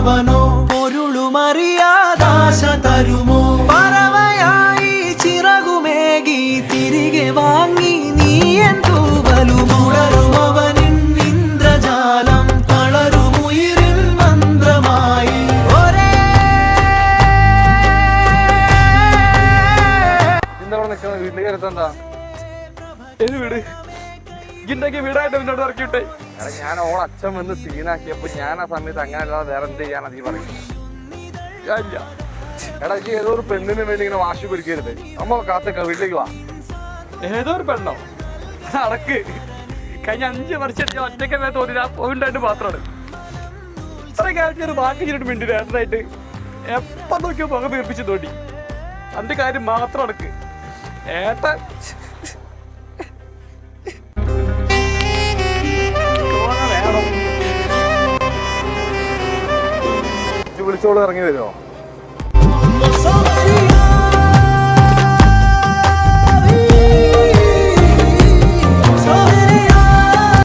അവനോ പൊരുളുമറിയാദാശ തരുമോ പറവയായി ചിറകുമേകി തിരികെ വാങ്ങി നീ എന്തൂവലുമുടരും അവനിൻ ഇന്ദ്രജാലം തളരുമുയിരിൽ മന്ത്രമായി ഒരേ വീട്ടിൽ കരുത്തെന്താ ഏത് വീട് ഇണ്ടാക്കിയ വീടായിട്ട് മുന്നോട്ട് ഇറക്കിവിട്ടെ. എടാ ഞാൻ ഓളെ അച്ഛൻ വന്ന് സീനാക്കിയപ്പോ ഞാൻ ആ സമയത്ത് അങ്ങനെ അല്ലാതെ വേറെ എന്ത് ചെയ്യാനാ നീ പറയുന്നത്? ഇല്ല എടാ ഈ ഏതോ ഒരു പെണ്ണിന് വേണ്ടി ഇങ്ങനെ വാശി പിടിക്കരുത്. നമ്മ കാത്തേക്ക വീട്ടിലേക്ക് വാ. ഏതോ ഒരു പെണ്ണോ അടക്ക് കഴിഞ്ഞ 5 വർഷത്തെ ഒറ്റയ്ക്ക് തോന്നില്ല പോയിണ്ടായിട്ട് മാത്രമാണ് ഇത്ര കാലത്ത് ഒരു വാക്ക് ചെയ്തിട്ട് മിണ്ടില്ല ഏട്ടനായിട്ട് എപ്പം നോക്കിയോ പുക തീർപ്പിച്ച് തോണ്ടി അതിന്റെ കാര്യം മാത്രം അടക്ക് ഏട്ടൻ വിളിച്ചോളൂ ഇറങ്ങി വരുമോ?